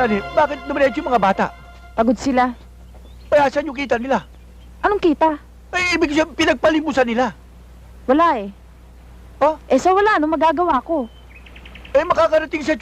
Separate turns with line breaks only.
Rani, bakit dumiretso yung mga bata?
Pagod sila.
Kaya saan yung kita nila?
Anong kita?
Ay, ibig sabihin, pinagpalimusan nila.
Wala eh.
Oh?
Eh sa wala, ano magagawa ko?
Eh, makakarating sa